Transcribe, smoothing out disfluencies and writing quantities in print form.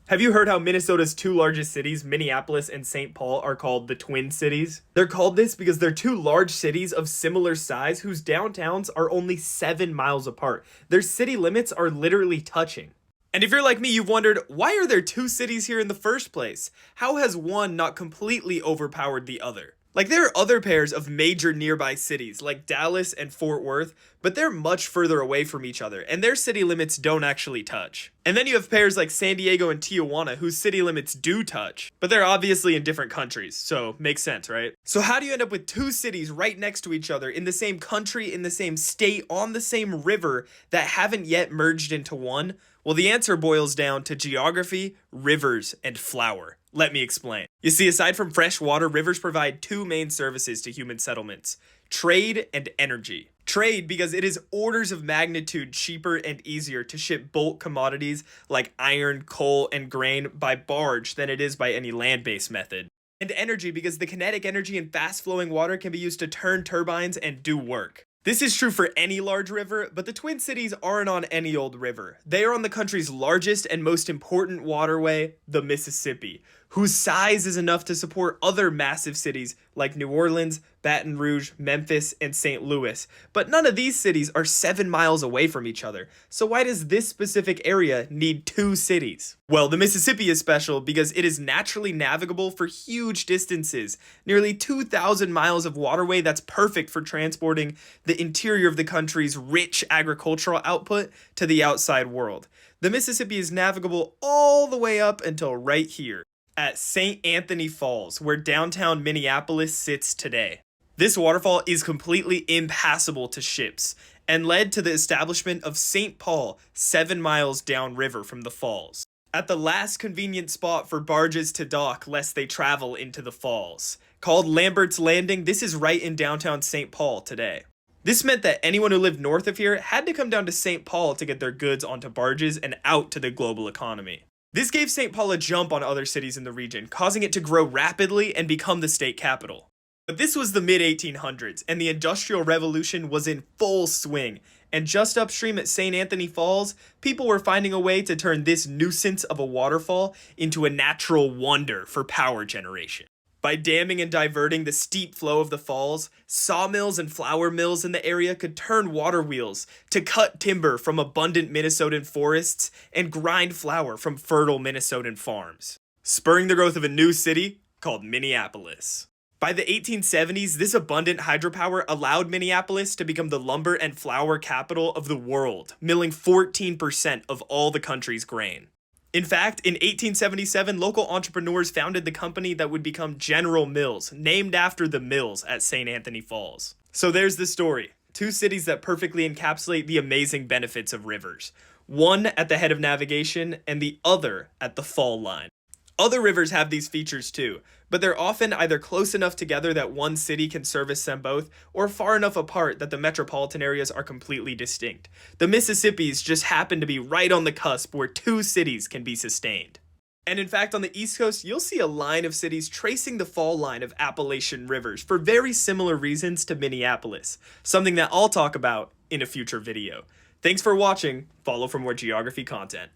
Have you heard how Minnesota's two largest cities, Minneapolis and St. Paul, are called the Twin Cities? They're called this because they're two large cities of similar size whose downtowns are only 7 miles apart. Their city limits are literally touching. And if you're like me, you've wondered, why are there two cities here in the first place? How has one not completely overpowered the other? Like, there are other pairs of major nearby cities, like Dallas and Fort Worth, but they're much further away from each other, and their city limits don't actually touch. And then you have pairs like San Diego and Tijuana, whose city limits do touch, but they're obviously in different countries, so makes sense, right? So how do you end up with two cities right next to each other, in the same country, in the same state, on the same river, that haven't yet merged into one? Well, the answer boils down to geography, rivers, and flour. Let me explain. You see, aside from fresh water, rivers provide two main services to human settlements: trade and energy. Trade because it is orders of magnitude cheaper and easier to ship bulk commodities like iron, coal, and grain by barge than it is by any land-based method. And energy because the kinetic energy in fast-flowing water can be used to turn turbines and do work. This is true for any large river, but the Twin Cities aren't on any old river. They are on the country's largest and most important waterway, the Mississippi, whose size is enough to support other massive cities like New Orleans, Baton Rouge, Memphis, and St. Louis. But none of these cities are 7 miles away from each other. So why does this specific area need two cities? Well, the Mississippi is special because it is naturally navigable for huge distances, nearly 2,000 miles of waterway that's perfect for transporting the interior of the country's rich agricultural output to the outside world. The Mississippi is navigable all the way up until right here, at St. Anthony Falls, where downtown Minneapolis sits today. This waterfall is completely impassable to ships and led to the establishment of St. Paul 7 miles downriver from the falls, at the last convenient spot for barges to dock lest they travel into the falls. Called Lambert's Landing, this is right in downtown St. Paul today. This meant that anyone who lived north of here had to come down to St. Paul to get their goods onto barges and out to the global economy. This gave St. Paul a jump on other cities in the region, causing it to grow rapidly and become the state capital. But this was the mid-1800s, and the Industrial Revolution was in full swing, and just upstream at St. Anthony Falls, people were finding a way to turn this nuisance of a waterfall into a natural wonder for power generation. By damming and diverting the steep flow of the falls, sawmills and flour mills in the area could turn water wheels to cut timber from abundant Minnesotan forests and grind flour from fertile Minnesotan farms, spurring the growth of a new city called Minneapolis. By the 1870s, this abundant hydropower allowed Minneapolis to become the lumber and flour capital of the world, milling 14% of all the country's grain. In fact, in 1877, local entrepreneurs founded the company that would become General Mills, named after the mills at St. Anthony Falls. So there's the story. Two cities that perfectly encapsulate the amazing benefits of rivers. One at the head of navigation, and the other at the fall line. Other rivers have these features too, but they're often either close enough together that one city can service them both, or far enough apart that the metropolitan areas are completely distinct. The Mississippis just happen to be right on the cusp where two cities can be sustained. And in fact, on the East Coast, you'll see a line of cities tracing the fall line of Appalachian rivers for very similar reasons to Minneapolis, something that I'll talk about in a future video. Thanks for watching. Follow for more geography content.